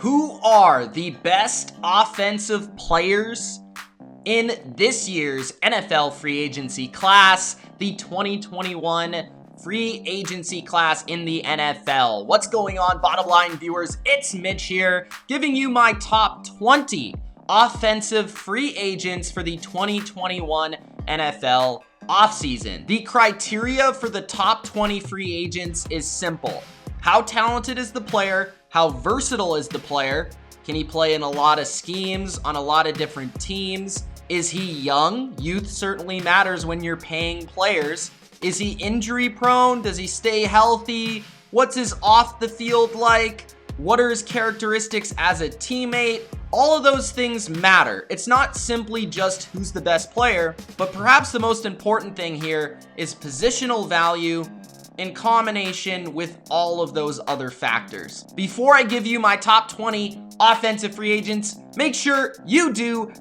Who are the best offensive players in this year's NFL free agency class, the 2021 free agency class in the NFL? What's going on, bottom line viewers? It's Mitch here, giving you my top 20 offensive free agents for the 2021 NFL offseason. The criteria for the top 20 free agents is simple. How talented is the player? How versatile is the player? Can he play in a lot of schemes on a lot of different teams? Is he young? Youth certainly matters when you're paying players. Is he injury prone? Does he stay healthy? What's his off the field like? What are his characteristics as a teammate? All of those things matter. It's not simply just who's the best player, but perhaps the most important thing here is positional value in combination with all of those other factors. Before I give you my top 20 offensive free agents, make sure you do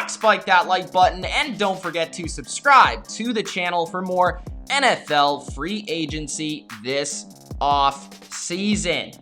spike that like button, and don't forget to subscribe to the channel for more NFL free agency this off season.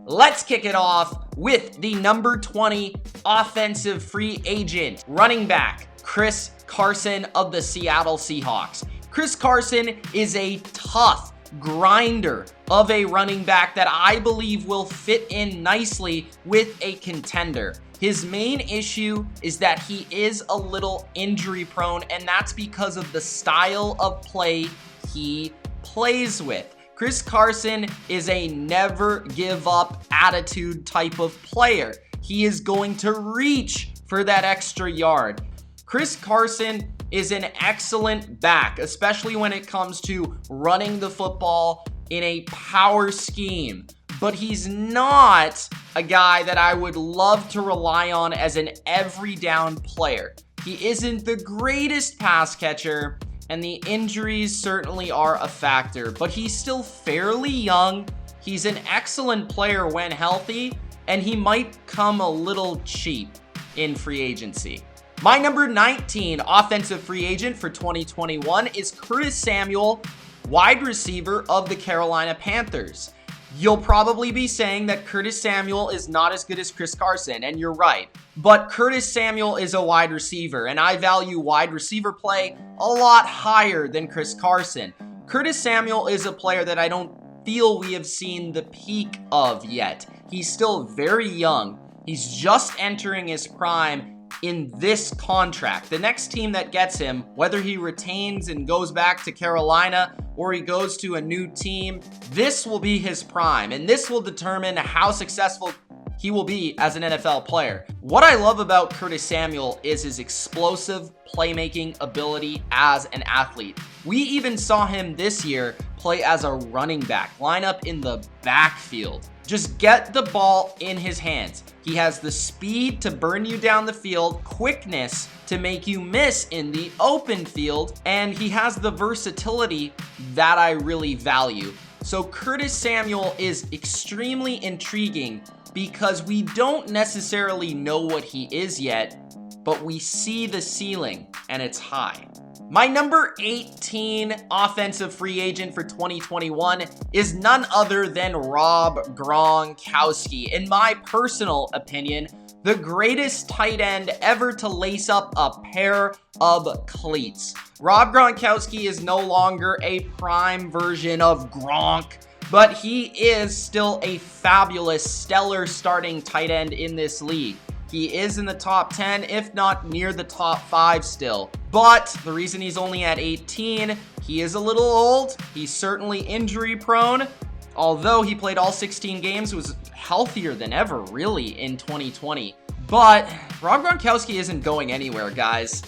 Let's kick it off with the number 20 offensive free agent, running back Chris Carson of the Seattle Seahawks. Chris Carson is a tough grinder of a running back that I believe will fit in nicely with a contender. His main issue is that he is a little injury prone, and that's because of the style of play he plays with. Chris Carson is a never give up attitude type of player. He is going to reach for that extra yard. Chris Carson is an excellent back, especially when it comes to running the football in a power scheme. But he's not a guy that I would love to rely on as an every down player. He isn't the greatest pass catcher, and the injuries certainly are a factor, but he's still fairly young. He's an excellent player when healthy, and he might come a little cheap in free agency. My number 19 offensive free agent for 2021 is Curtis Samuel, wide receiver of the Carolina Panthers. You'll probably be saying that Curtis Samuel is not as good as Chris Carson, and you're right. But Curtis Samuel is a wide receiver, and I value wide receiver play a lot higher than Chris Carson. Curtis Samuel is a player that I don't feel we have seen the peak of yet. He's still very young. He's just entering his prime in this contract. The next team that gets him, whether he retains and goes back to Carolina or he goes to a new team, this will be his prime, and this will determine how successful he will be as an NFL player. What I love about Curtis Samuel is his explosive playmaking ability as an athlete. We even saw him this year play as a running back, line up in the backfield. Just get the ball in his hands. He has the speed to burn you down the field, quickness to make you miss in the open field, and he has the versatility that I really value. So Curtis Samuel is extremely intriguing because we don't necessarily know what he is yet, but we see the ceiling, and it's high. My number 18 offensive free agent for 2021 is none other than Rob Gronkowski. In my personal opinion, the greatest tight end ever to lace up a pair of cleats. Rob Gronkowski is no longer a prime version of Gronk, but he is still a fabulous, stellar starting tight end in this league. He is in the top 10, if not near the top 5 still. But the reason he's only at 18, he is a little old. He's certainly injury prone. Although he played all 16 games, was healthier than ever, really, in 2020. But Rob Gronkowski isn't going anywhere, guys.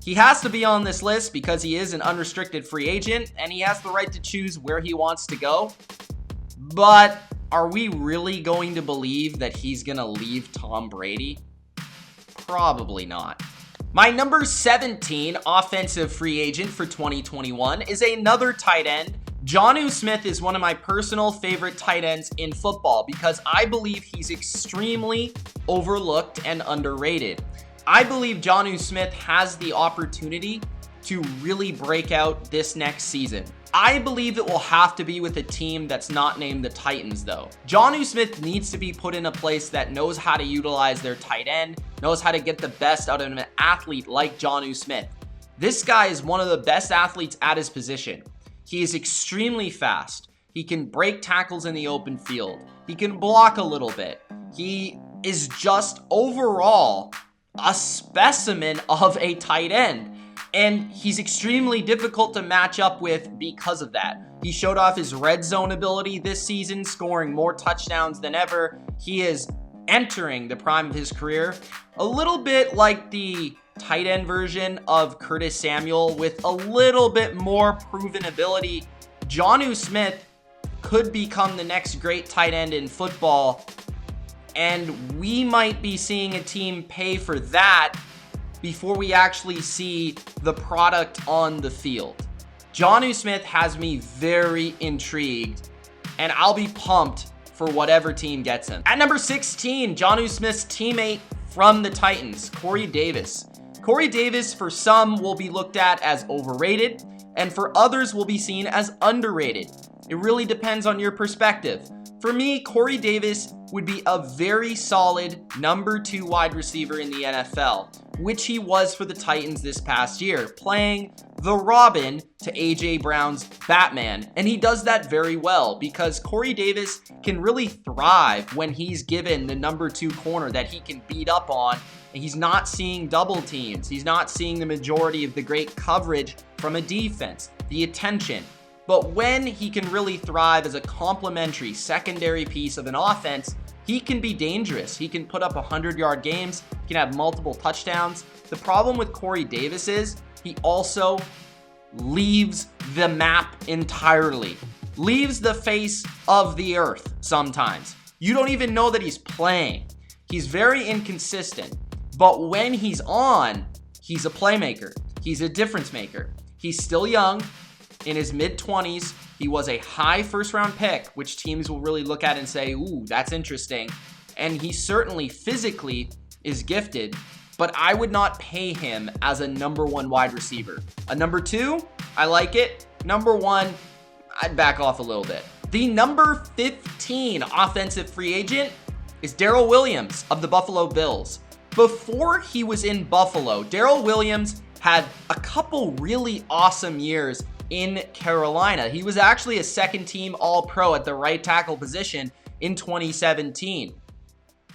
He has to be on this list because he is an unrestricted free agent, and he has the right to choose where he wants to go. But are we really going to believe that he's going to leave Tom Brady? Probably not. My number 17 offensive free agent for 2021 is another tight end. JuJu Smith is one of my personal favorite tight ends in football because I believe he's extremely overlooked and underrated. I believe JuJu Smith has the opportunity to really break out this next season. I believe it will have to be with a team that's not named the Titans, though. JuJu Smith needs to be put in a place that knows how to utilize their tight end, knows how to get the best out of an athlete like JuJu Smith. This guy is one of the best athletes at his position. He is extremely fast. He can break tackles in the open field. He can block a little bit. He is just overall a specimen of a tight end. And he's extremely difficult to match up with because of that. He showed off his red zone ability this season, scoring more touchdowns than ever. He is entering the prime of his career, a little bit like the tight end version of Curtis Samuel with a little bit more proven ability. JuJu Smith could become the next great tight end in football, and we might be seeing a team pay for that before we actually see the product on the field. JuJu Smith has me very intrigued, and I'll be pumped for whatever team gets him. At number 16, JuJu Smith's teammate from the Titans, Corey Davis. Corey Davis, for some, will be looked at as overrated, and for others will be seen as underrated. It really depends on your perspective. For me, Corey Davis would be a very solid number 2 wide receiver in the NFL, which he was for the Titans this past year, playing the Robin to AJ Brown's Batman. And he does that very well because Corey Davis can really thrive when he's given the number 2 corner that he can beat up on. And he's not seeing double teams. He's not seeing the majority of the great coverage from a defense, the attention. But when he can really thrive as a complementary secondary piece of an offense, he can be dangerous. He can put up 100-yard games. He can have multiple touchdowns. The problem with Corey Davis is he also leaves the map entirely, leaves the face of the earth sometimes. You don't even know that he's playing. He's very inconsistent, but when he's on, he's a playmaker. He's a difference maker. He's still young. In his mid-20s, he was a high first-round pick, which teams will really look at and say, ooh, that's interesting. And he certainly physically is gifted, but I would not pay him as a number 1 wide receiver. A number 2, I like it. Number 1, I'd back off a little bit. The number 15 offensive free agent is Daryl Williams of the Buffalo Bills. Before he was in Buffalo, Daryl Williams had a couple really awesome years in Carolina. He was actually a second-team All-Pro at the right tackle position in 2017.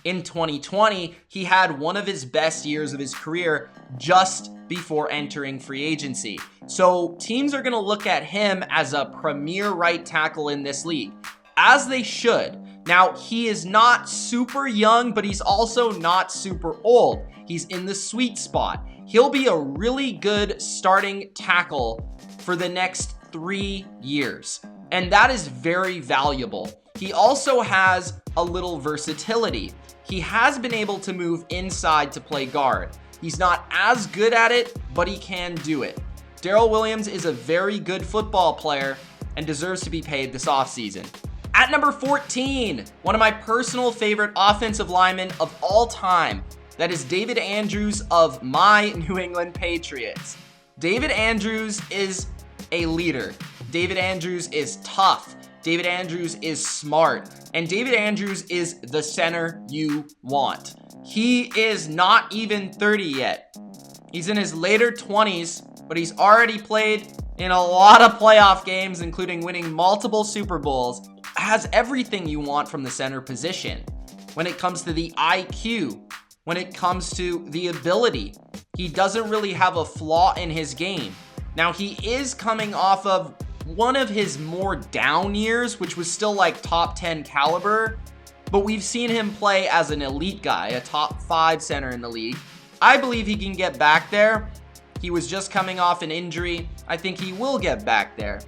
In 2020, he had one of his best years of his career just before entering free agency. So teams are going to look at him as a premier right tackle in this league, as they should. Now, he is not super young, but he's also not super old. He's in the sweet spot. He'll be a really good starting tackle for the next 3 years, and that is very valuable. He also has a little versatility. He has been able to move inside to play guard. He's not as good at it, but he can do it. Daryl Williams is a very good football player and deserves to be paid this offseason. At number 14, one of my personal favorite offensive linemen of all time, that is David Andrews of my New England Patriots. David Andrews is a leader. David Andrews is tough. David Andrews is smart. And David Andrews is the center you want. He is not even 30 yet. He's in his later 20s, but he's already played in a lot of playoff games, including winning multiple Super Bowls. Has everything you want from the center position. When it comes to the IQ, when it comes to the ability, he doesn't really have a flaw in his game. Now, he is coming off of one of his more down years, which was still like top 10 caliber, but we've seen him play as an elite guy, a top 5 center in the league. I believe he can get back there. He was just coming off an injury. I think he will get back there.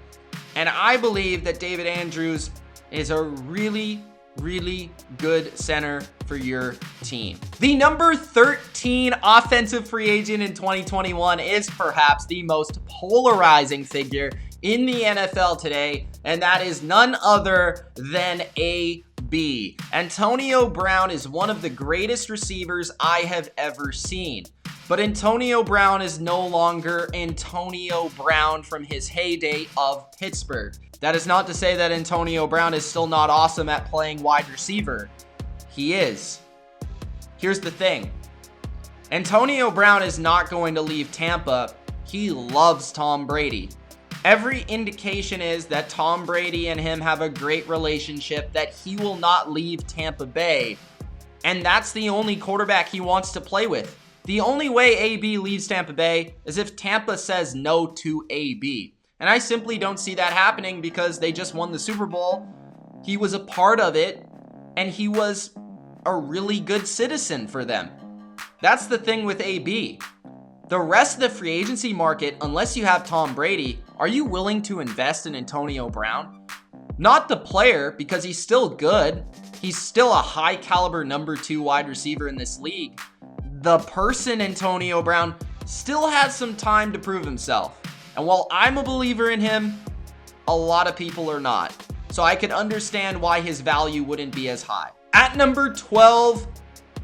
And I believe that David Andrews is a really, really good center for your team. The number 13 offensive free agent in 2021 is perhaps the most polarizing figure in the NFL today, and that is none other than AB. Antonio Brown is one of the greatest receivers I have ever seen. But Antonio Brown is no longer Antonio Brown from his heyday of Pittsburgh. That is not to say that Antonio Brown is still not awesome at playing wide receiver. He is. Here's the thing. Antonio Brown is not going to leave Tampa. He loves Tom Brady. Every indication is that Tom Brady and him have a great relationship, that he will not leave Tampa Bay. And that's the only quarterback he wants to play with. The only way AB leaves Tampa Bay is if Tampa says no to AB. And I simply don't see that happening because they just won the Super Bowl. He was a part of it, and he was a really good citizen for them. That's the thing with AB. The rest of the free agency market, unless you have Tom Brady, are you willing to invest in Antonio Brown? Not the player, because he's still good. He's still a high caliber number 2 wide receiver in this league. The person, Antonio Brown, still has some time to prove himself. And while I'm a believer in him, a lot of people are not. So I could understand why his value wouldn't be as high. At number 12,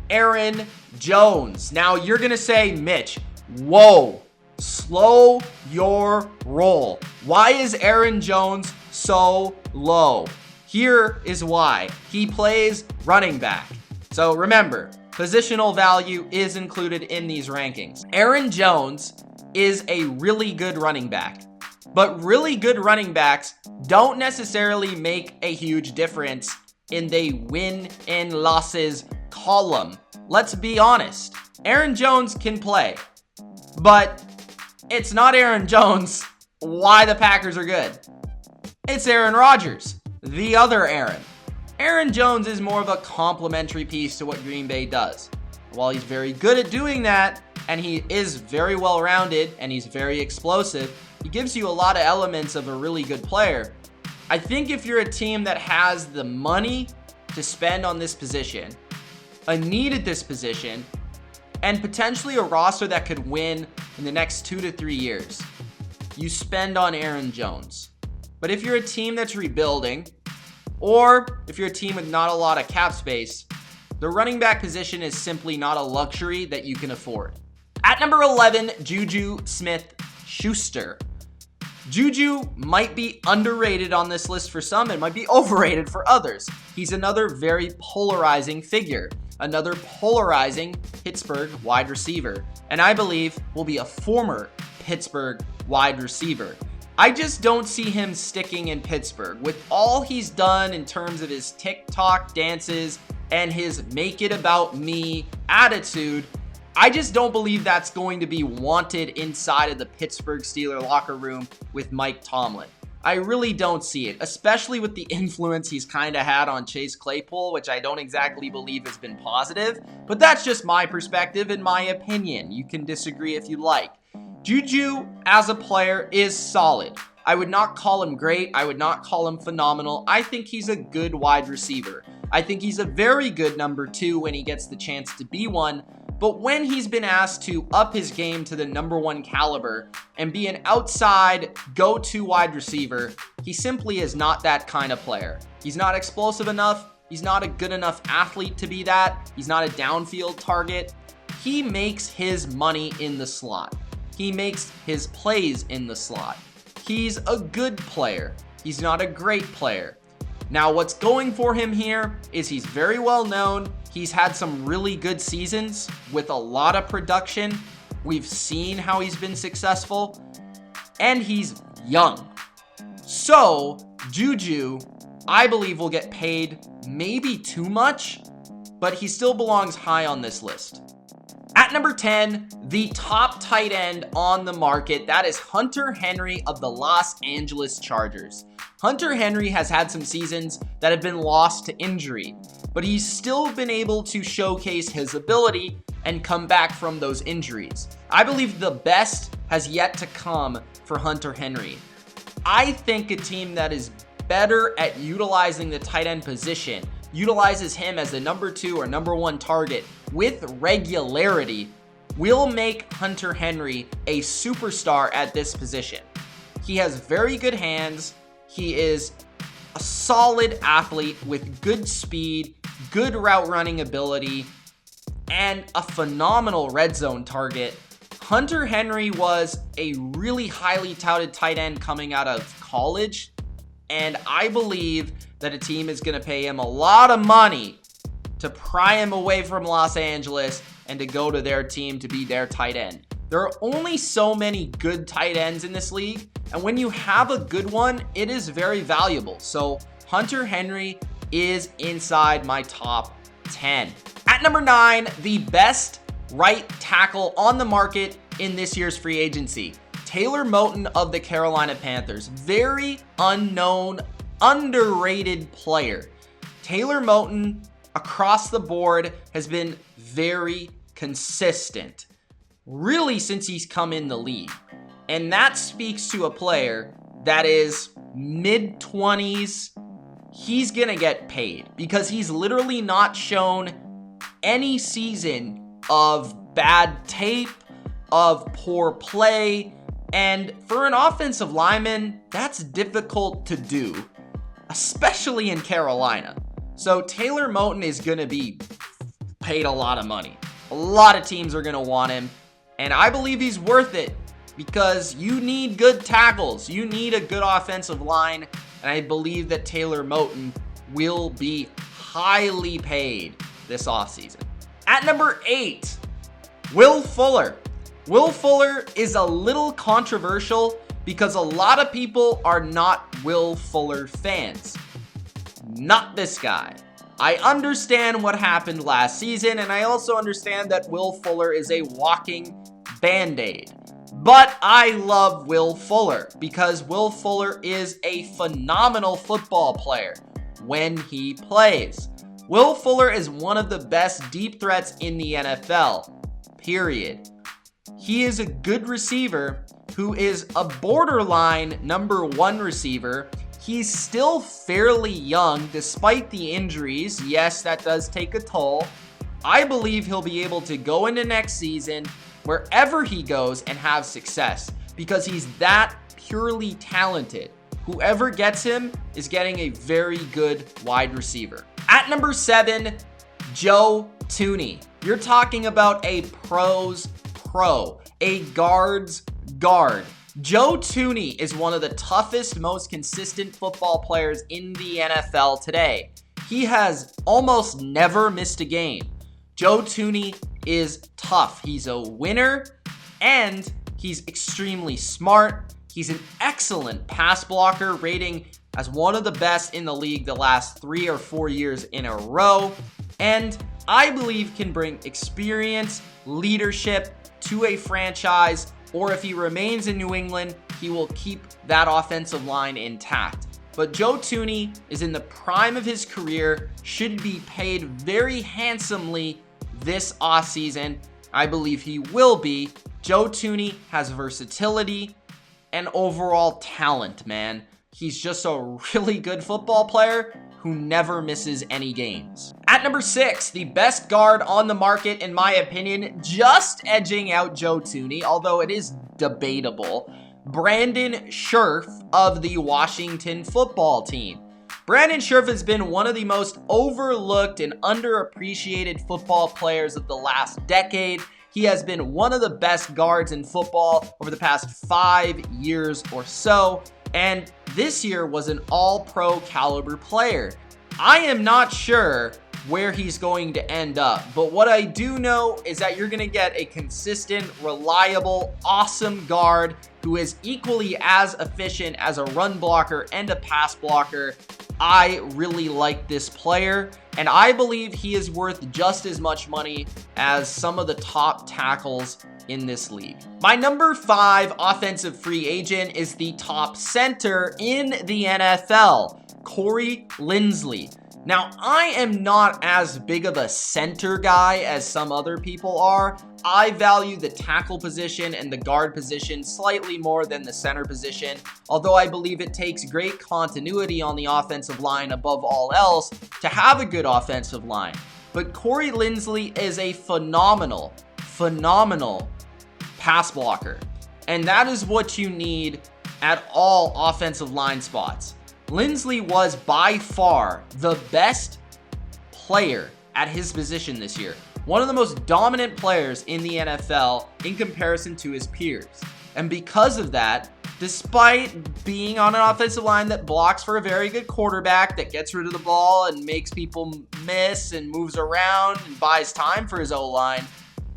Aaron Jones. Now you're going to say, Mitch, whoa, slow your roll. Why is Aaron Jones so low? Here is why. He plays running back. So remember, positional value is included in these rankings. Aaron Jones is a really good running back, but really good running backs don't necessarily make a huge difference in the win and losses column. Let's be honest. Aaron Jones can play, but it's not Aaron Jones why the Packers are good. It's Aaron Rodgers, the other Aaron. Aaron Jones is more of a complementary piece to what Green Bay does. While he's very good at doing that, and he is very well-rounded, and he's very explosive, he gives you a lot of elements of a really good player. I think if you're a team that has the money to spend on this position, a need at this position, and potentially a roster that could win in the next 2 to 3 years, you spend on Aaron Jones. But if you're a team that's rebuilding, or if you're a team with not a lot of cap space, the running back position is simply not a luxury that you can afford. At number 11, JuJu SmithSchuster. JuJu might be underrated on this list for some and might be overrated for others. He's another very polarizing figure, another polarizing Pittsburgh wide receiver, and I believe will be a former Pittsburgh wide receiver. I just don't see him sticking in Pittsburgh. With all he's done in terms of his TikTok dances and his make it about me attitude, I just don't believe that's going to be wanted inside of the Pittsburgh Steelers locker room with Mike Tomlin. I really don't see it, especially with the influence he's kind of had on Chase Claypool, which I don't exactly believe has been positive, but that's just my perspective and my opinion. You can disagree if you like. JuJu, as a player, is solid. I would not call him great. I would not call him phenomenal. I think he's a good wide receiver. I think he's a very good number 2 when he gets the chance to be one. But when he's been asked to up his game to the number 1 caliber and be an outside go-to wide receiver, he simply is not that kind of player. He's not explosive enough. He's not a good enough athlete to be that. He's not a downfield target. He makes his money in the slot. He makes his plays in the slot. He's a good player. He's not a great player. Now, what's going for him here is he's very well known. He's had some really good seasons with a lot of production. We've seen how he's been successful, and he's young. So, JuJu, I believe, will get paid maybe too much, but he still belongs high on this list. At number 10, the top tight end on the market, that is Hunter Henry of the Los Angeles Chargers. Hunter Henry has had some seasons that have been lost to injury, but he's still been able to showcase his ability and come back from those injuries. I believe the best has yet to come for Hunter Henry. I think a team that is better at utilizing the tight end position, utilizes him as the number 2 or number 1 target with regularity, will make Hunter Henry a superstar at this position. He has very good hands. He is a solid athlete with good speed, good route running ability, and a phenomenal red zone target. Hunter Henry was a really highly touted tight end coming out of college, and I believe that a team is going to pay him a lot of money to pry him away from Los Angeles and to go to their team to be their tight end. There are only so many good tight ends in this league, and when you have a good one, it is very valuable. So Hunter Henry is inside my top 10. At number 9, the best right tackle on the market in this year's free agency, Taylor Moton of the Carolina Panthers. Very unknown, underrated player. Taylor Moton across the board has been very consistent, really, since he's come in the league. And that speaks to a player that is mid-20s. He's going to get paid because he's literally not shown any season of bad tape, of poor play. And for an offensive lineman, that's difficult to do, especially in Carolina. So Taylor Moton is going to be paid a lot of money. A lot of teams are going to want him. And I believe he's worth it because you need good tackles. You need a good offensive line. And I believe that Taylor Moton will be highly paid this offseason. At number 8, Will Fuller. Will Fuller is a little controversial because a lot of people are not Will Fuller fans. Not this guy. I understand what happened last season, and I also understand that Will Fuller is a walking Band-Aid. But I love Will Fuller because Will Fuller is a phenomenal football player when he plays. Will Fuller is one of the best deep threats in the NFL, period. He is a good receiver who is a borderline number 1 receiver. He's still fairly young despite the injuries. Yes, that does take a toll. I believe he'll be able to go into next season wherever he goes and have success because he's that purely talented. Whoever gets him is getting a very good wide receiver. At number 7, Joe Tooney. You're talking about a pro's pro, a guard's guard. Joe Tooney is one of the toughest, most consistent football players in the NFL today. He has almost never missed a game. Joe Tooney is tough. He's a winner, and he's extremely smart. He's an excellent pass blocker, rating as one of the best in the league the last 3 or 4 years in a row, and I believe can bring experience, leadership to a franchise, or if he remains in New England, he will keep that offensive line intact. But Joe Tooney is in the prime of his career, should be paid very handsomely this offseason. I believe he will be. Joe Tooney has versatility and overall talent, man. He's just a really good football player who never misses any games. At number 6, the best guard on the market, in my opinion, just edging out Joe Tooney, although it is debatable, Brandon Scherff of the Washington football team. Brandon Scherff has been one of the most overlooked and underappreciated football players of the last decade. He has been one of the best guards in football over the past 5 years or so, and this year was an all-pro caliber player. I am not sure where he's going to end up, but what I do know is that you're going to get a consistent, reliable, awesome guard who is equally as efficient as a run blocker and a pass blocker. I really like this player, and I believe he is worth just as much money as some of the top tackles in this league. My number 5 offensive free agent is the top center in the NFL, Corey Linsley. Now, I am not as big of a center guy as some other people are. I value the tackle position and the guard position slightly more than the center position, although I believe it takes great continuity on the offensive line above all else to have a good offensive line. But Corey Linsley is a phenomenal pass blocker, and that is what you need at all offensive line spots. Linsley was by far the best player at his position this year. one of the most dominant players in the NFL in comparison to his peers. And because of that, despite being on an offensive line that blocks for a very good quarterback, that gets rid of the ball and makes people miss and moves around and buys time for his O-line,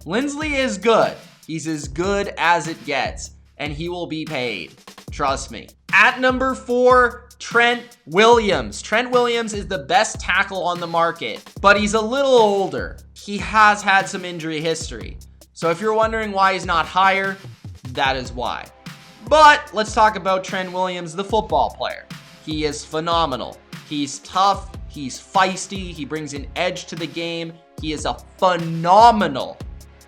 Linsley is good. He's as good as it gets, and he will be paid. Trust me. At number 4, Trent Williams. Trent Williams is the best tackle on the market, but he's a little older. He has had some injury history. So if you're wondering why he's not higher, that is why. But let's talk about Trent Williams, the football player. He is phenomenal. He's tough. He's feisty. He brings an edge to the game. He is a phenomenal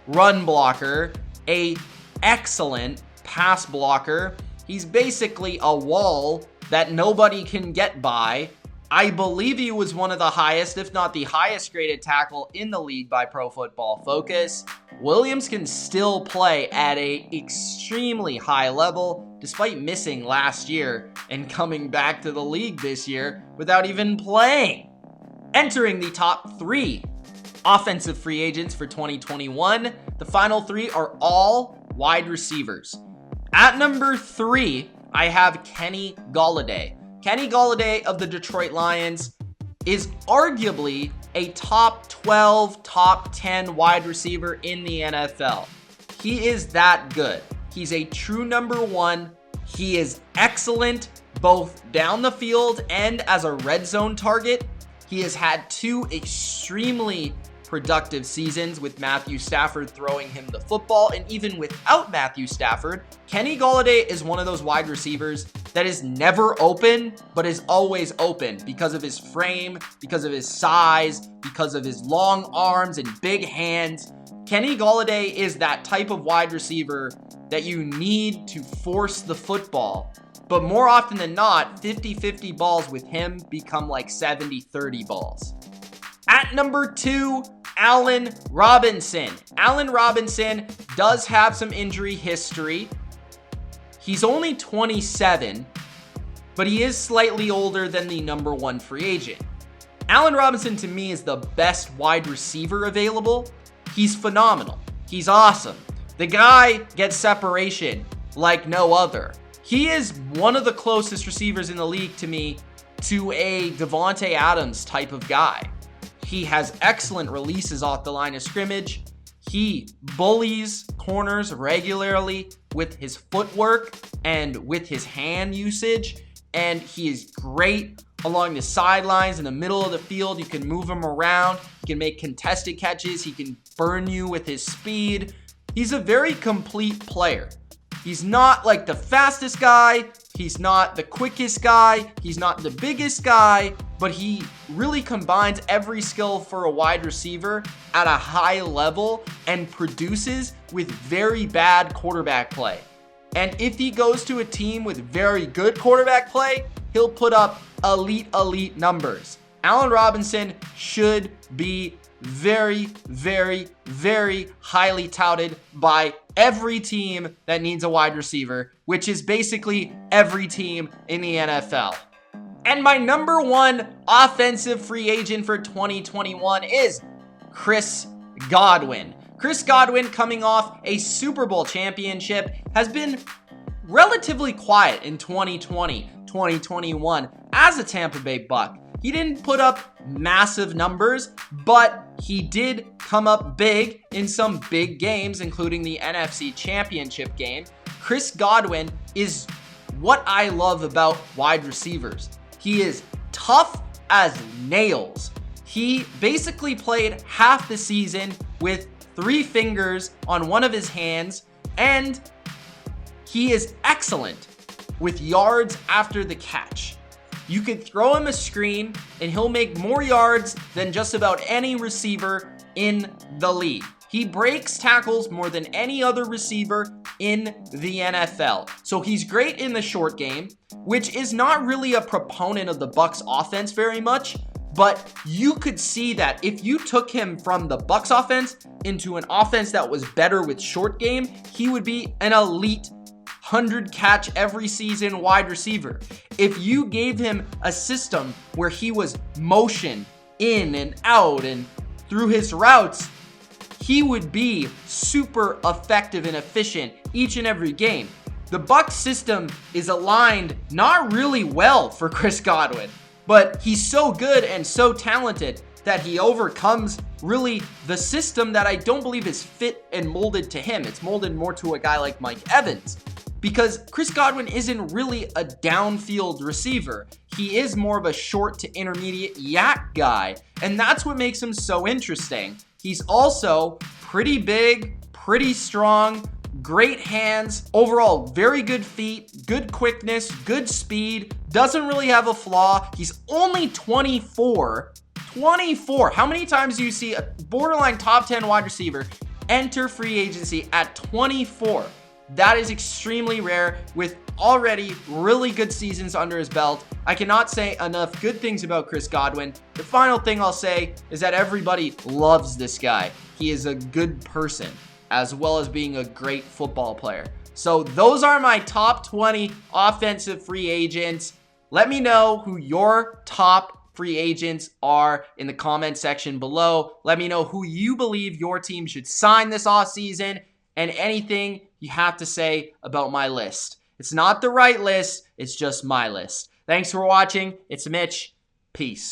run blocker, a excellent pass blocker. He's basically a wall that nobody can get by. I believe he was one of the highest, if not the highest graded tackle in the league by Pro Football Focus. Williams can still play at an extremely high level, despite missing last year and coming back to the league this year without even playing. Entering the top 3 offensive free agents for 2021, the final 3 are all wide receivers. At number 3, I have Kenny Golladay. Kenny Golladay of the Detroit Lions is arguably a top 12, top 10 wide receiver in the NFL. He is that good. He's a true number 1. He is excellent both down the field and as a red zone target. He has had 2 extremely productive seasons with Matthew Stafford throwing him the football, and even without Matthew Stafford, Kenny Golladay is one of those wide receivers that is never open, but is always open because of his frame, because of his size, because of his long arms and big hands. Kenny Golladay is that type of wide receiver that you need to force the football. But more often than not, 50-50 balls with him become like 70-30 balls. At number 2, Allen Robinson. Allen Robinson does have some injury history. He's only 27, but he is slightly older than the number 1 free agent. Allen Robinson to me is the best wide receiver available. He's phenomenal. He's awesome. The guy gets separation like no other. He is one of the closest receivers in the league to me to a Devontae Adams type of guy. He has excellent releases off the line of scrimmage. He bullies corners regularly with his footwork and with his hand usage. And he is great along the sidelines in the middle of the field. You can move him around. He can make contested catches. He can burn you with his speed. He's a very complete player. He's not like the fastest guy. He's not the quickest guy. He's not the biggest guy. But he really combines every skill for a wide receiver at a high level and produces with very bad quarterback play. And if he goes to a team with very good quarterback play, he'll put up elite numbers. Allen Robinson should be very, very, very highly touted by every team that needs a wide receiver, which is basically every team in the NFL. And my number 1 offensive free agent for 2021 is Chris Godwin. Chris Godwin, coming off a Super Bowl championship, has been relatively quiet in 2020, 2021 as a Tampa Bay Buck. He didn't put up massive numbers, but he did come up big in some big games, including the NFC Championship game. Chris Godwin is what I love about wide receivers. He is tough as nails. He basically played half the season with 3 fingers on one of his hands, and he is excellent with yards after the catch. You could throw him a screen and he'll make more yards than just about any receiver in the league. He breaks tackles more than any other receiver in the NFL. So he's great in the short game, which is not really a proponent of the Bucs offense very much, but you could see that if you took him from the Bucs offense into an offense that was better with short game, he would be an elite 100 catch every season wide receiver. If you gave him a system where he was motion in and out and through his routes, he would be super effective and efficient each and every game. The Bucs system is aligned not really well for Chris Godwin, but he's so good and so talented that he overcomes really the system that I don't believe is fit and molded to him. It's molded more to a guy like Mike Evans, because Chris Godwin isn't really a downfield receiver. He is more of a short to intermediate yak guy, and that's what makes him so interesting. He's also pretty big, pretty strong, great hands, overall very good feet, good quickness, good speed, doesn't really have a flaw. He's only 24. 24. How many times do you see a borderline top 10 wide receiver enter free agency at 24? That is extremely rare, with already really good seasons under his belt. I cannot say enough good things about Chris Godwin. The final thing I'll say is that everybody loves this guy. He is a good person, as well as being a great football player. So those are my top 20 offensive free agents. Let me know who your top free agents are in the comment section below. Let me know who you believe your team should sign this offseason, and anything you have to say about my list. It's not the right list, it's just my list. Thanks for watching. It's Mitch. Peace.